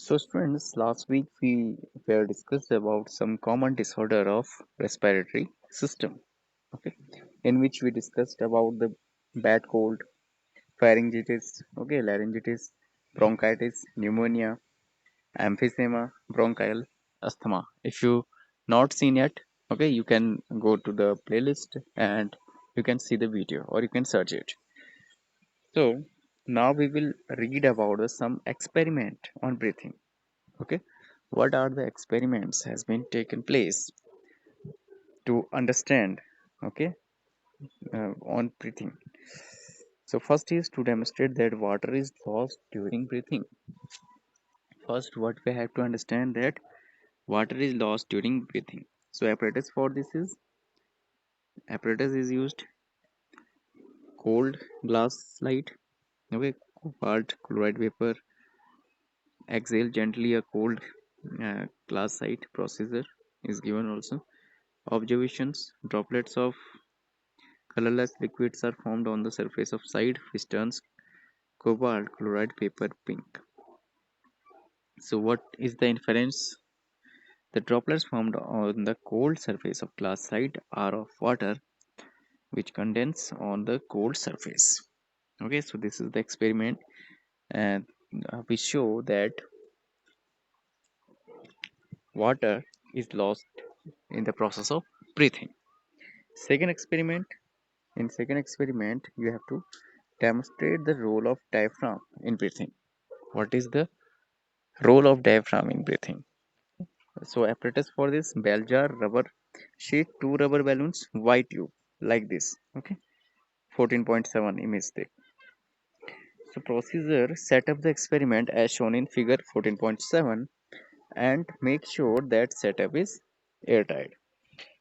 So, friends, last week we were discussed about some common disorder of respiratory system, okay, in which we discussed about the bad cold, pharyngitis, okay, laryngitis, bronchitis, pneumonia, emphysema, bronchial asthma. If you not seen yet, okay, you can go to the playlist and you can see the video or you can search it. So now we will read about some experiment on breathing. Okay, what are the experiments has been taken place to understand, okay, on breathing. So first is to demonstrate that water is lost during breathing. First, what we have to understand that water is lost during breathing. So apparatus is used cold glass slide, okay, cobalt chloride vapor, exhale gently a cold glass site procedure is given also. Observations: droplets of colorless liquids are formed on the surface of side which turns cobalt chloride vapor pink. So what is the inference? The droplets formed on the cold surface of glass side are of water which condense on the cold surface. Okay, so this is the experiment and we show that water is lost in the process of breathing. Second experiment, in second experiment you have to demonstrate the role of diaphragm in breathing. What is the role of diaphragm in breathing? So apparatus for this: bell jar, rubber sheet, two rubber balloons, white tube like this. Okay, 14.7 image there. So procedure: set up the experiment as shown in figure 14.7 and make sure that setup is airtight.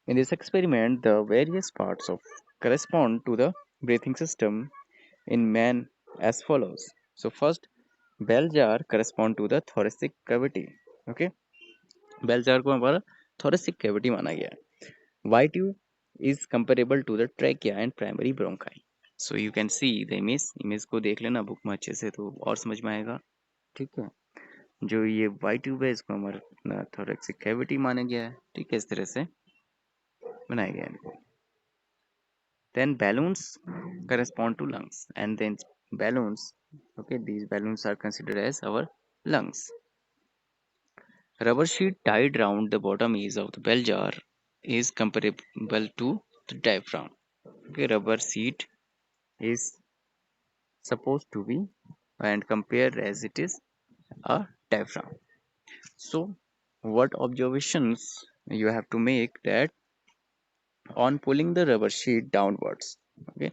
In this experiment, the various parts of correspond to the breathing system in man as follows. So first, bell jar correspond to the thoracic cavity. Okay, bell jar को हमारा thoracic cavity माना गया है. White tube is comparable to the trachea and primary bronchi. So you can see the image को देख लेना book में अच्छे से तो और समझ में आएगा. ठीक है, जो ये white tube है इसको हमारा thoracic cavity माना गया है. ठीक है, इस तरह से बनाया गया है. Then balloons correspond to lungs, and then balloons, okay, these balloons are considered as our lungs. Rubber sheet tied round the bottom edge of the bell jar is comparable to the diaphragm. Okay, rubber sheet is supposed to be and compared as it is a diaphragm. So, what observations you have to make that on pulling the rubber sheet downwards, okay,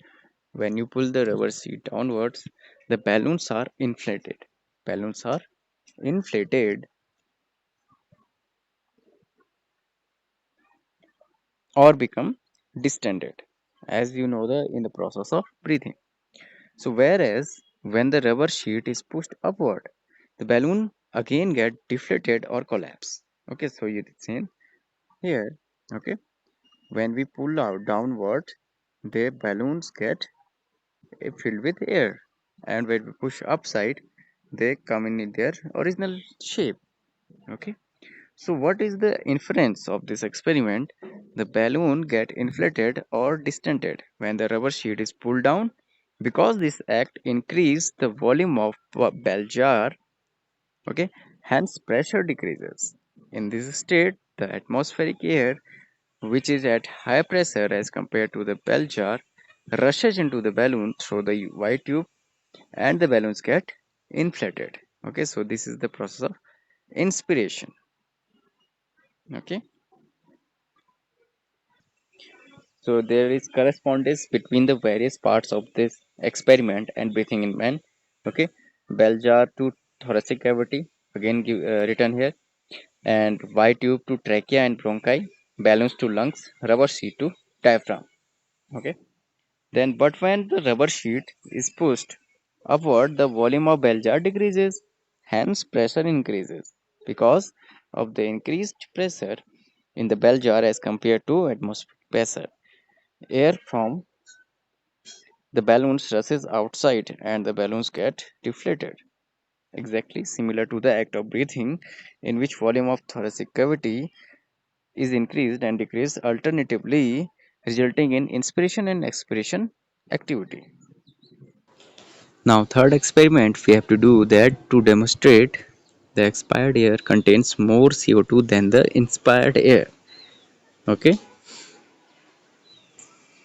when you pull the rubber sheet downwards, the balloons are inflated. Balloons are inflated or become distended, as you know the in the process of breathing. So whereas when the rubber sheet is pushed upward, the balloon again get deflated or collapse. Okay, so you see here. Okay, when we pull out downward, the balloons get filled with air, and when we push upside, they come in their original shape. Okay, so what is the inference of this experiment? The balloon get inflated or distended when the rubber sheet is pulled down because this act increase the volume of bell jar. Okay, hence pressure decreases. In this state, the atmospheric air, which is at high pressure as compared to the bell jar, rushes into the balloon through the white tube and the balloons get inflated. Okay, so this is the process of inspiration. Okay, so there is correspondence between the various parts of this experiment and breathing in man. Okay, bell jar to thoracic cavity, again written here, and white tube to trachea and bronchi, balloons to lungs, rubber sheet to diaphragm. Okay, then but when the rubber sheet is pushed upward, the volume of bell jar decreases, hence pressure increases because of the increased pressure in the bell jar as compared to atmospheric pressure. Air from the balloons rushes outside and the balloons get deflated. exactly similar to the act of breathing, in which volume of thoracic cavity is increased and decreased alternatively, resulting in inspiration and expiration activity. Now, third experiment we have to do that to demonstrate the expired air contains more CO2 than the inspired air. Okay,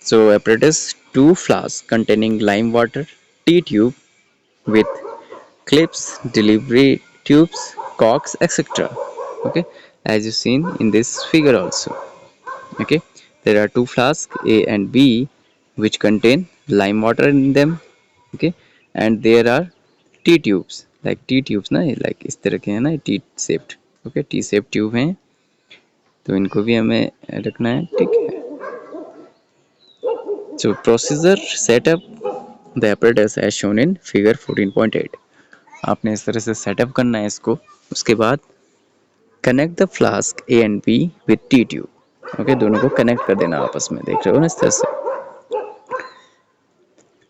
so apparatus two flasks containing lime water, T tube with clips, delivery tubes, corks, etc. Okay, as you seen in this figure also. Okay, there are two flasks A and B which contain lime water in them. Okay, and there are T tubes like T tubes ना like इस तरह के हैं ना T shaped. Okay, T shaped tube हैं तो इनको भी हमें रखना है ठीक है. So procedure setup the apparatus as shown in figure 14.8. आपने इस तरह से सेटअप करना है इसको. उसके बाद connect the flask A and B with T tube. Okay, दोनों को कनेक्ट कर देना आपस में, देख रहे हो ना इस तरह से.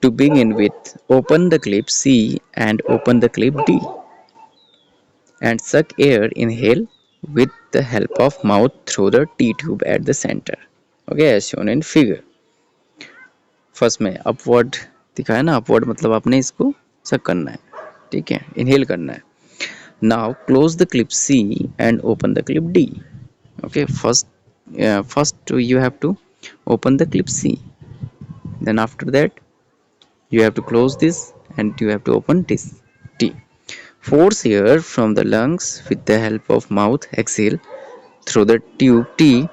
To begin with, open the clip C and open the clip D and suck air inhale with the help of mouth through the T tube at the center. Okay, as shown in figure. First में upward दिखाया ना, upward मतलब आपने इसको सक करना है, ठीक है, इनहेल करना है. Now close the clip C and open the clip D. Okay, first you have to open the clip C, then after that you have to close this and you have to open this D. Force air from the lungs with the help of mouth exhale through the tube T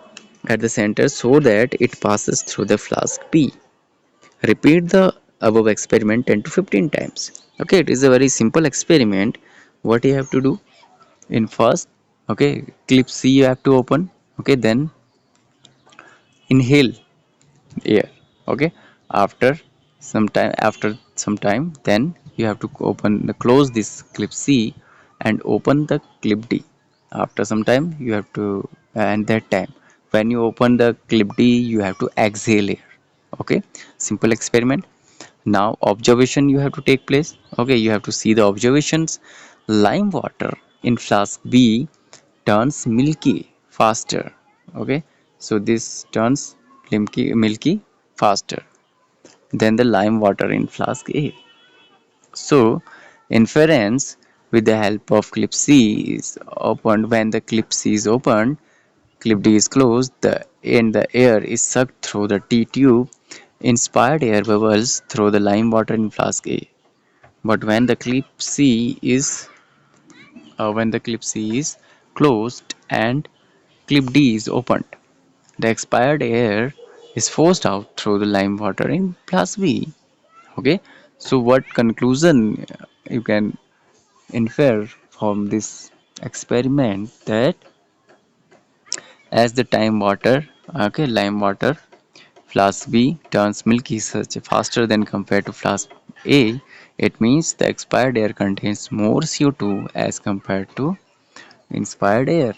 at the center so that it passes through the flask B. Repeat the above experiment 10 to 15 times. Okay, it is a very simple experiment. What you have to do in first, okay, clip C you have to open. Okay, then inhale air. Okay, after some time then you have to close this clip C and open the clip D. After some time you have to, and that time when you open the clip D you have to exhale air. Okay, simple experiment. Now observation you have to take place. Okay, you have to see the observations. Lime water in flask B turns milky faster. Okay, so this turns milky faster than the lime water in flask A. So inference with the help of clip C is opened. When the clip C is opened, clip D is closed, the air is sucked through the T tube. Inspired air bubbles through the lime water in flask A. But when the clip C is closed and clip D is opened, the expired air is forced out through the lime water in flask B. Okay, so what conclusion you can infer from this experiment that as the lime water flask B turns milky such faster than compared to flask A, it means the expired air contains more CO2 as compared to inspired air.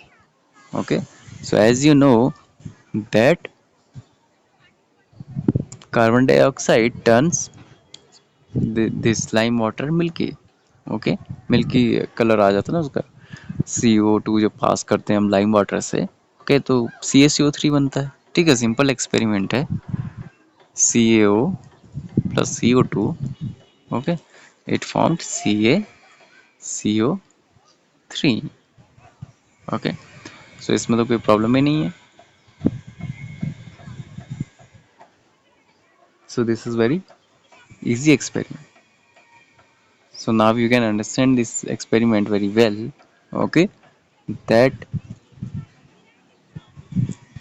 Okay, so as you know that carbon dioxide turns this lime water milky. Okay, milky colour आ जाता है ना उसका. CO2 जब पास करते हैं हम lime water से, ओके, तो CaCO3 बनता है. ठीक है, सिंपल एक्सपेरिमेंट है. CaO plus CO2, okay, it formed CaCO3. Okay, so इसमें तो कोई प्रॉब्लम ही नहीं है. So this is very easy experiment. So now you can understand this experiment very well. Okay, that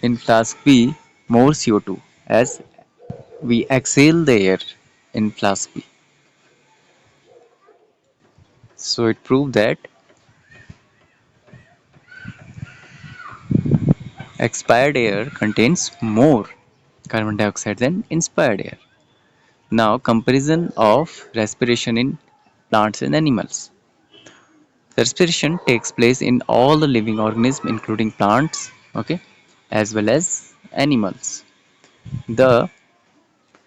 in flask B more CO2 as we exhale the air in flask B. So it proved that expired air contains more carbon dioxide than inspired air. Now comparison of respiration in plants and animals. Respiration takes place in all the living organisms including plants, okay, as well as animals. The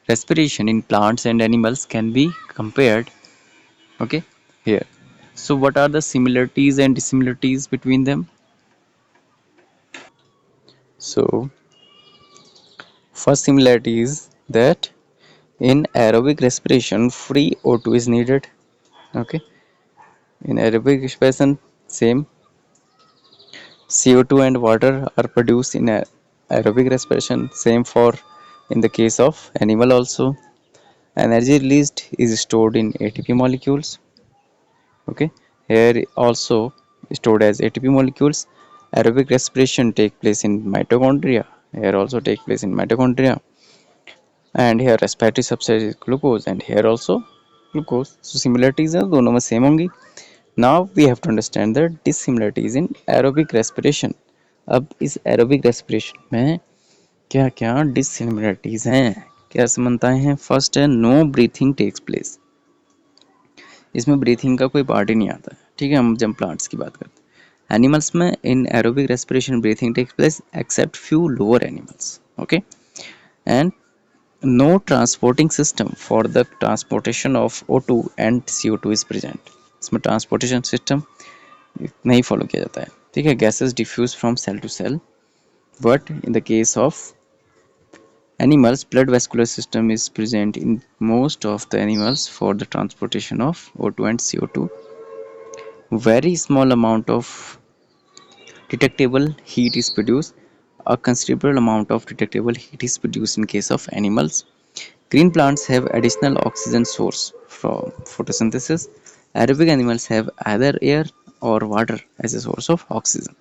respiration in plants and animals can be compared, okay, here. So what are the similarities and dissimilarities between them? So first similarity is that in aerobic respiration free O2 is needed. Okay, in aerobic respiration same CO2 and water are produced in aerobic respiration, same for in the case of animal also. Energy released is stored in ATP molecules. Okay, here also stored as ATP molecules. Aerobic respiration take place in mitochondria. Here also take place in mitochondria, and here respiratory substrate is glucose, and here also glucose. So similarities are दोनों में same होंगी. Now we have to understand the dissimilarities in aerobic respiration. अब इस aerobic respiration में क्या क्या dissimilarities हैं, क्या समानताएं हैं? फर्स्ट है नो ब्रीथिंग टेक्स प्लेस, इसमें ब्रीथिंग का कोई पार्ट ही नहीं आता है। ठीक है, हम जब प्लांट्स की बात करते हैं एनिमल्स में in aerobic respiration breathing takes place except few lower animals. Okay, and no transporting system for the transportation of O2 and CO2 is present, इसमें ट्रांसपोर्टेशन सिस्टम नहीं फॉलो किया जाता है। ठीक है, gases diffuse from cell to cell, but in the case of animals, blood vascular system is present in most of the animals for the transportation of O2 and CO2. Very small amount of detectable heat is produced. A considerable amount of detectable heat is produced in case of animals. Green plants have additional oxygen source from photosynthesis. Aerobic animals have either air or water as a source of oxygen.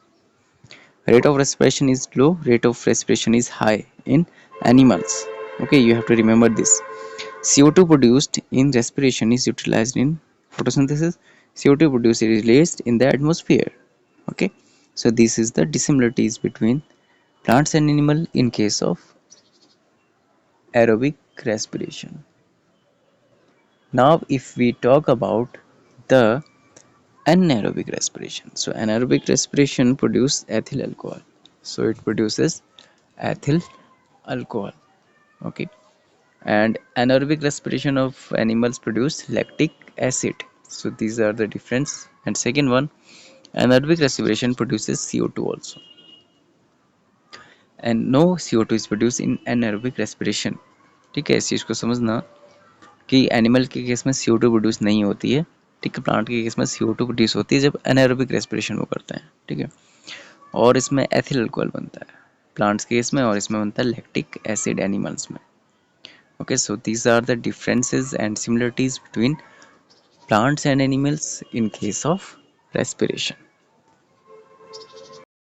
Rate of respiration is low, rate of respiration is high in animals. Okay, you have to remember this. CO2 produced in respiration is utilized in photosynthesis. CO2 produced is released in the atmosphere. Okay, so this is the dissimilarities between plants and animal in case of aerobic respiration. Now if we talk about the anaerobic respiration, so anaerobic respiration produces ethyl alcohol, so it produces ethyl alcohol. Okay, and anaerobic respiration of animals produce lactic acid, so these are the difference. And second one, anaerobic respiration produces CO2 also, and no CO2 is produced in anaerobic respiration. ठीक है, इस चीज़ को समझना कि animal के case में CO2 produce नहीं होती है। ठीक है, प्लांट के केस में CO2 प्रोड्यूस होती है जब एनाएरोबिक रेस्पिरेशन वो करते हैं। ठीक है, और इसमें एथिल अल्कोहल बनता है प्लांट्स के केस में, और इसमें बनता है लैक्टिक एसिड एनिमल्स में। Okay, so these are the differences and similarities between plants and animals in case of respiration.